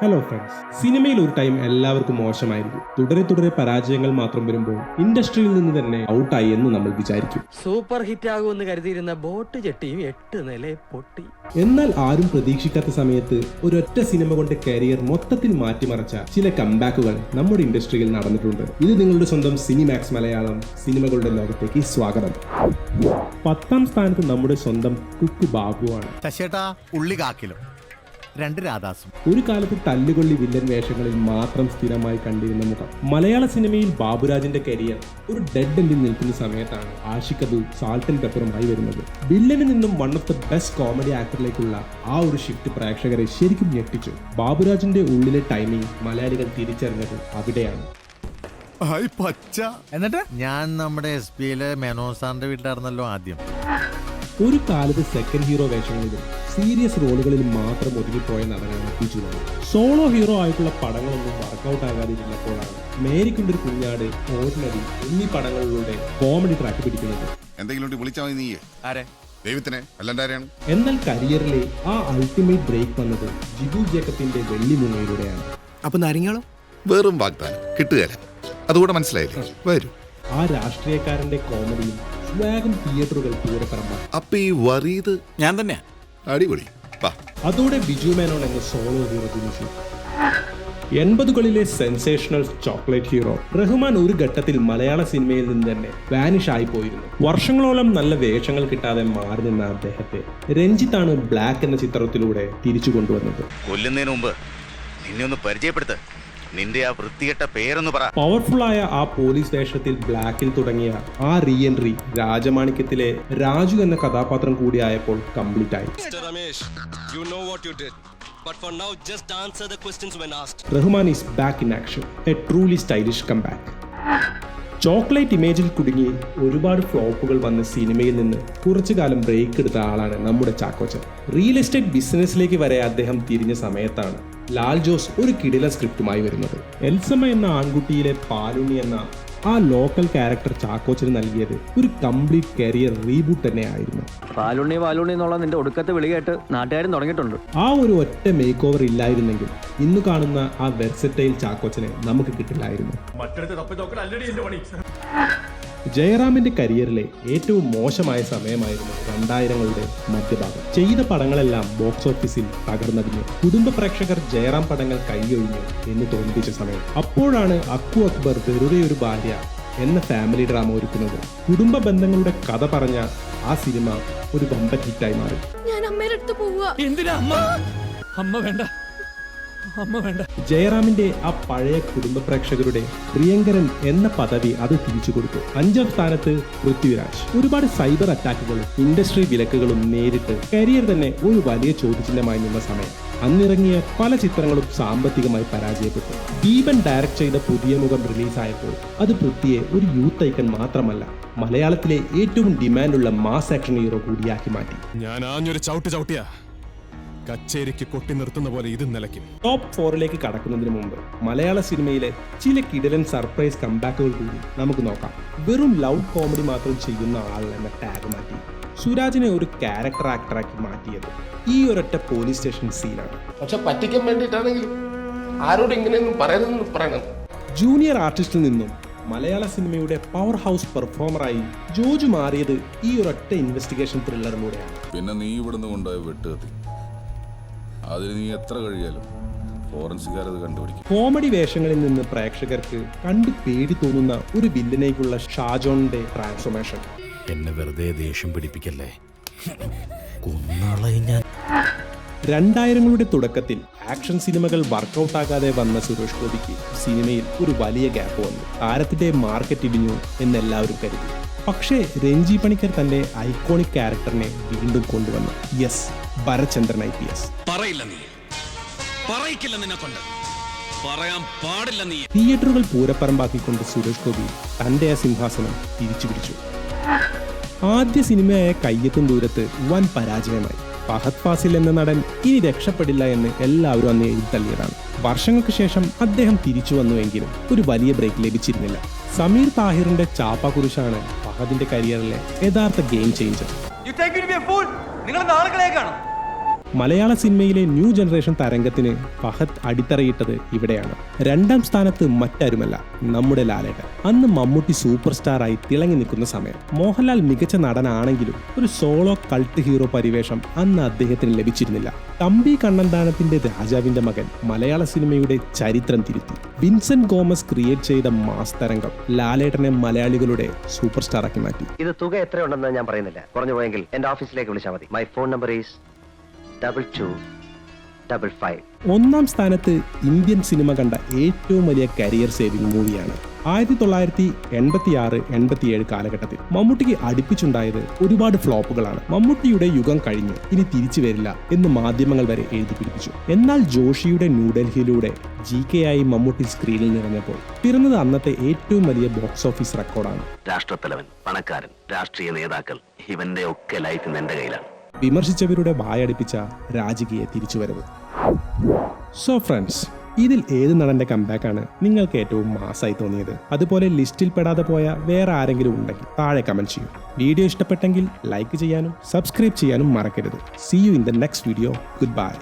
Hello friends, സിനിമയിൽ ഒരു time എല്ലാവർക്കും മോശമായിരിക്കും. തുടരെ പരാജയങ്ങൾ മാത്രം വരുമ്പോൾ ഇൻഡസ്ട്രിയിൽ നിന്ന് തന്നെ ഔട്ടായി എന്ന് നമ്മൾ വിചാരിക്കും. സൂപ്പർ ഹിറ്റ് ആകുമെന്ന് കരുതിയിരുന്ന ബോട്ട് ചെട്ടിയും 8 നില പൊട്ടി. എന്നാൽ ആരും പ്രതീക്ഷിക്കാത്ത സമയത്ത് ഒരൊറ്റ സിനിമ കൊണ്ട് കരിയർ മൊത്തത്തിൽ മാറ്റിമറിച്ച ചില കംബാക്കുകൾ നമ്മുടെ ഇൻഡസ്ട്രിയിൽ നടന്നിട്ടുണ്ട്. ഇത് നിങ്ങളുടെ സ്വന്തം സിനിമാക്സ് മലയാളം സിനിമകളുടെ ലോകത്തേക്ക് സ്വാഗതം. 10ാം സ്ഥാനത്ത് നമ്മുടെ സ്വന്തം കുക്കു ബാബുവാണ്. ഒരു കാലത്ത് തല്ലുകൊള്ളി വില്ലൻ വേഷങ്ങളിൽ മാത്രം സ്ഥിരമായി കണ്ടിരുന്ന മുഖം. മലയാള സിനിമയിൽ ബാബുരാജിന്റെ കരിയർ ഒരു ഡെഡ് എൻഡിൽ നിൽക്കുന്ന സമയത്താണ് ആഷിഖ് സാൾട്ട് ആൻഡ് പെപ്പറുമായി വരുന്നത്. വില്ലനിൽ നിന്നും one of the best comedy ആക്ടറിലേക്കുള്ള ആ ഒരു ഷിഫ്റ്റ് പ്രേക്ഷകരെ ശരിക്കും ഞെട്ടിച്ചു. ബാബുരാജിന്റെ ഉള്ളിലെ ടൈമിംഗ് മലയാളികൾ തിരിച്ചറിഞ്ഞത് അവിടെയാണ്. എന്നിട്ട് ഞാൻ നമ്മുടെ SPയിലെ മെനോൻ സാറിന്റെ വീട്ടിലായിരുന്നല്ലോ ആദ്യം. ഒരു കാലത്ത് സെക്കൻഡ് ഹീറോ വേഷങ്ങളിലും സീരിയസ് റോളുകളിൽ മാത്രം ഒതുങ്ങിപ്പോയ നടനാണ് ബിജു. സോളോ ഹീറോ ആയിട്ടുള്ള പടങ്ങളൊന്നും വർക്കൗട്ട് ആകാതിരുന്നപ്പോഴാണ് മേരിക്കുണ്ടൊരു കുഞ്ഞാട്, ഓർഡിനറി എന്നീ പടങ്ങളിലൂടെ കോമഡി ട്രാക്ക് പിടിക്കുന്നത്. എന്നാൽ കരിയറിലെ ആ അൾട്ടിമേറ്റ് ബ്രേക്ക് വന്നത് ജിബു ജേക്കബിന്റെ വെള്ളിമുങ്ങയിലൂടെയാണ്. അപ്പൊ നാരങ്ങളും വെറും വാഗ്ദാനം കിട്ടുകയില്ല. അതുകൂടെ മനസ്സിലായില്ലേ? വരൂ. ആ രാഷ്ട്രീയക്കാരന്റെ കോമഡിയും സ്വാഗം തിയേറ്ററുകൾ പൂരപ്പറമ്പാണ്. അപ്പൊ ഈ വറീത് ഞാൻ തന്നെ. അടിപൊളി. അതോടെ ബിജു മേനോൻ എന്ന സോളോ ഹീറോ ജനിച്ചു. 80കളിലെ സെൻസേഷണൽ ചോക്ലേറ്റ് ഹീറോ റഹ്മാൻ ഒരു ഘട്ടത്തിൽ മലയാള സിനിമയിൽ നിന്ന് തന്നെ വാനിഷ് ആയി പോയിരുന്നു. വർഷങ്ങളോളം നല്ല വേഷങ്ങൾ കിട്ടാതെ മാറി നിന്ന അദ്ദേഹത്തെ രഞ്ജിത്താണ് ബ്ലാക്ക് എന്ന ചിത്രത്തിലൂടെ തിരിച്ചു കൊണ്ടുവന്നത്. കൊല്ലുന്നതിന് മുമ്പ് നിന്നെ ഒന്ന് പരിചയപ്പെടുത്ത്. നിന്റെ ആ വൃത്തികെട്ട പേരൊന്ന് പറ. പവർഫുൾ ആയ ആ പോലീസ് വേഷത്തിൽ ബ്ലാക്കിൽ തുടങ്ങിയ ആ റീ എൻട്രി രാജമാണിക്യത്തിലെ രാജു എന്ന കഥാപാത്രം കൂടിയായപ്പോൾ കംപ്ലീറ്റ് ആയി. Rahman is back in action, a truly stylish comeback. Chocolate ഇമേജിൽ കുടുങ്ങി ഒരുപാട് ഫ്ലോപ്പുകൾ വന്ന സിനിമയിൽ നിന്ന് കുറച്ചു കാലം ബ്രേക്ക് എടുത്ത ആളാണ് നമ്മുടെ ചാക്കോച്ചൻ. റിയൽ എസ്റ്റേറ്റ് ബിസിനസ്സിലേക്ക് വരെ അദ്ദേഹം തിരിഞ്ഞ സമയത്താണ് ലാൽ ജോസ് ഒരു കിടിലൻ സ്ക്രിപ്റ്റുമായി വരുന്നത്. എൽസമ്മ എന്ന ആൺകുട്ടിയിലെ പാലുണ്ണി എന്ന ആ ലോക്കൽ ക്യാരക്ടർ ചാക്കോച്ചന് നൽകിയത് ഒരു കംപ്ലീറ്റ് കരിയർ റീബൂട്ട് തന്നെയായിരുന്നു. പാലുണ്ണി എന്നുള്ള നിന്റെ ഒടുക്കത്തെ വിളി കേട്ട് നാട്ടുകാരും തുടങ്ങിയിട്ടുണ്ട്. ആ ഒരു ഒറ്റ മേക്ക് ഓവർ ഇല്ലായിരുന്നെങ്കിൽ ഇന്ന് കാണുന്ന ആ വെർസറ്റൈൽ ചാക്കോച്ചനെ നമുക്ക് കിട്ടില്ലായിരുന്നു. ജയറാമിന്റെ കരിയറിലെ ഏറ്റവും മോശമായ സമയമായിരുന്നു 2000കളുടെ മധ്യഭാഗം. ചെയ്ത പടങ്ങളെല്ലാം ബോക്സ് ഓഫീസിൽ തകർന്നടിഞ്ഞു. കുടുംബ പ്രേക്ഷകർ ജയറാം പടങ്ങൾ കൈയൊഴിഞ്ഞു എന്ന് തോന്നിപ്പിച്ച സമയം. അപ്പോഴാണ് അക്കു അക്ബർ വെറുതെ ഒരു ഭാര്യ എന്ന ഫാമിലി ഡ്രാമ ഒരുക്കുന്നത്. കുടുംബ ബന്ധങ്ങളുടെ കഥ പറഞ്ഞ ആ സിനിമ ഒരു വമ്പൻ ഹിറ്റായി മാറി. ജയറാമിന്റെ ആ പഴയ കുടുംബ പ്രേക്ഷകരുടെ പ്രിയങ്കരൻ എന്ന പദവി അത് തിരിച്ചു കൊടുത്തു. 5ാം സ്ഥാനത്ത് പൃഥ്വിരാജ്. ഒരുപാട് സൈബർ അറ്റാക്കുകളും ഇൻഡസ്ട്രി വിലക്കുകളും നേരിട്ട് കരിയർ തന്നെ ഒരു വലിയ ചോദ്യചിഹ്നമായി നിന്ന സമയം. അന്നിറങ്ങിയ പല ചിത്രങ്ങളും സാമ്പത്തികമായി പരാജയപ്പെട്ടു. ദീപൻ ഡയറക്ട് ചെയ്ത പുതിയ മുഖം റിലീസായപ്പോൾ അത് പൃഥ്വിയെ ഒരു യൂത്ത് ഐക്കൺ മാത്രമല്ല, മലയാളത്തിലെ ഏറ്റവും ഡിമാൻഡുള്ള മാസ് ആക്ഷൻ ഹീറോ കൂടിയാക്കി മാറ്റി. ഞാൻ ആഞ്ഞൊരു ചവിട്ടിയാ കച്ചേരിക്ക് കൊട്ടി നിർത്തുന്ന പോലെ ഇത് നിലയ്ക്കും. ടോപ്പ് 4ലേക്ക് കടക്കുന്നതിന് മുമ്പ് മലയാള സിനിമയിലെ ചില കിടിലൻ സർപ്രൈസ് കംബാക്കുകൾ കൂടി നമുക്ക് നോക്കാം. വെറും ലവ് കോമഡി മാത്രം ചെയ്യുന്ന ആൾ എന്ന ടാഗ് മാറ്റി സുരാജിനെ ഒരു ക്യാരക്ടർ ആക്ടറാക്കി മാറ്റിയത് ഈ ഒരൊറ്റ പോലീസ് സ്റ്റേഷൻ സീനാണ്. പക്ഷെ പറ്റിക്കാൻ വേണ്ടിയിട്ടാണെങ്കിലും ആരോട് ഇങ്ങനെയൊന്നും പറയരുതെന്ന് പറയണം. ജൂനിയർ ആർട്ടിസ്റ്റിൽ നിന്നും മലയാള സിനിമയുടെ പവർ ഹൗസ് പെർഫോമറായി ജോജു മാറിയത് ഈ ഒരൊറ്റ ഇൻവെസ്റ്റിഗേഷൻ ത്രില്ലറിലൂടെയാണ്. പിന്നെ നീ ഇവിടുന്ന് കൊണ്ടുപോയി വെട്ടുകത്തി, അതിന് നീ എത്ര കഴിയാലും ഫോറൻസിക്കാരത് കണ്ടുപിടിക്കും. കോമഡി വേഷങ്ങളിൽ നിന്ന് പ്രേക്ഷകർക്ക് കണ്ടു പേടി തോന്നുന്ന ഒരു വില്ലനേക്കുള്ള ഷാജോണിന്റെ ട്രാൻസ്ഫോർമേഷൻ. എന്നെ വെറുതെ ദേഷ്യം പിടിപ്പിക്കല്ലേ. 2000കളുടെ തുടക്കത്തിൽ ആക്ഷൻ സിനിമകൾ വർക്കൗട്ട് ആകാതെ വന്ന സുരേഷ് ഗോപിക്ക് സിനിമയിൽ ഒരു വലിയ ഗ്യാപ്പ് വന്നു. താരത്തിന്റെ മാർക്കറ്റ് ഇടിഞ്ഞു എന്നെല്ലാവരും കരുതി. പക്ഷേ രഞ്ജി പണിക്കർ തന്റെ ഐക്കോണിക് ക്യാരക്ടറിനെ വീണ്ടും കൊണ്ടുവന്നു. Yes, Bharachandran IPS. തിയേറ്ററുകൾ പൂരപ്പറമ്പാക്കിക്കൊണ്ട് സുരേഷ് ഗോപി തന്റെ ആ സിംഹാസനം തിരിച്ചു പിടിച്ചു. ആദ്യ സിനിമയായ കയ്യെത്തും ദൂരത്ത് വൻ പരാജയമായി. ഫഹദ് ഫാസിൽ എന്ന നടൻ ഇനി രക്ഷപ്പെടില്ല എന്ന് എല്ലാവരും അന്ന് എഴുതിത്തള്ളിയതാണ്. വർഷങ്ങൾക്ക് ശേഷം അദ്ദേഹം തിരിച്ചു വന്നുവെങ്കിലും ഒരു വലിയ ബ്രേക്ക് ലഭിച്ചിരുന്നില്ല. സമീർ താഹിറിന്റെ ചാപ്പാക്കുരിശാണ് ഫഹദിന്റെ കരിയറിലെ യഥാർത്ഥ ഗെയിം ചേഞ്ചർ. മലയാള സിനിമയിലെ ന്യൂ ജനറേഷൻ തരംഗത്തിന് ഫഹദ് അടിത്തറയിട്ടത് ഇവിടെയാണ്. 2ാം സ്ഥാനത്ത് മറ്റാരുമല്ല, നമ്മുടെ ലാലേട്ടൻ. അന്ന് മമ്മൂട്ടി സൂപ്പർ സ്റ്റാറായി തിളങ്ങി നിൽക്കുന്ന സമയം. മോഹൻലാൽ മികച്ച നടനാണെങ്കിലും ഒരു സോളോ കൾട്ട് ഹീറോ പരിവേഷം അന്ന് അദ്ദേഹത്തിന് ലഭിച്ചിരുന്നില്ല. തമ്പി കണ്ണന്താനത്തിന്റെ രാജാവിന്റെ മകൻ മലയാള സിനിമയുടെ ചരിത്രം തിരുത്തി. വിൻസെന്റ് ഗോമസ് ക്രിയേറ്റ് ചെയ്ത മാസ് തരംഗം ലാലേട്ടനെ മലയാളികളുടെ സൂപ്പർ സ്റ്റാറാക്കി മാറ്റി. ഇത് തുക എത്രയുണ്ടെന്ന് ഞാൻ പറയുന്നില്ല. കുറഞ്ഞു പോയെങ്കിൽ എന്റെ ഓഫീസിലേക്ക് വിളിച്ചാൽ മതി. My phone number is 2255. 1ാം സ്ഥാനത്ത് ഇന്ത്യൻ സിനിമ കണ്ട ഏറ്റവും വലിയ കരിയർ സേവിംഗ് മൂവിയാണ്. 1986-87 കാലഘട്ടത്തിൽ മമ്മൂട്ടിക്ക് അടുപ്പിച്ചുണ്ടായത് ഒരുപാട് ഫ്ലോപ്പുകളാണ്. മമ്മൂട്ടിയുടെ യുഗം കഴിഞ്ഞു, ഇനി തിരിച്ചു വരില്ല എന്ന് മാധ്യമങ്ങൾ വരെ എഴുതി പിടിപ്പിച്ചു. എന്നാൽ ജോഷിയുടെ ന്യൂഡൽഹിയിലൂടെ GK ആയി മമ്മൂട്ടി സ്ക്രീനിൽ നിറഞ്ഞപ്പോൾ പിറന്നത് അന്നത്തെ ഏറ്റവും വലിയ ബോക്സ് ഓഫീസ് റെക്കോർഡാണ്. രാഷ്ട്രത്തലവൻ, പണക്കാരൻ, രാഷ്ട്രീയ നേതാക്കൾ, ഇവന്റെ ഒക്കെ ലൈഫ് എന്റെ കയ്യിലാണ്. വിമർശിച്ചവരുടെ വായടിപ്പിച്ച രാജകീയ തിരിച്ചുവരവ്. സോ ഫ്രണ്ട്സ്, ഇതിൽ ഏത് നടന്റെ കംബാക്കാണ് നിങ്ങൾക്ക് ഏറ്റവും മാസായി തോന്നിയത്? അതുപോലെ ലിസ്റ്റിൽ പെടാതെ പോയ വേറെ ആരെങ്കിലും ഉണ്ടെങ്കിൽ താഴെ കമന്റ് ചെയ്യൂ. വീഡിയോ ഇഷ്ടപ്പെട്ടെങ്കിൽ ലൈക്ക് ചെയ്യാനും സബ്സ്ക്രൈബ് ചെയ്യാനും മറക്കരുത്. See you in the next video. Good by.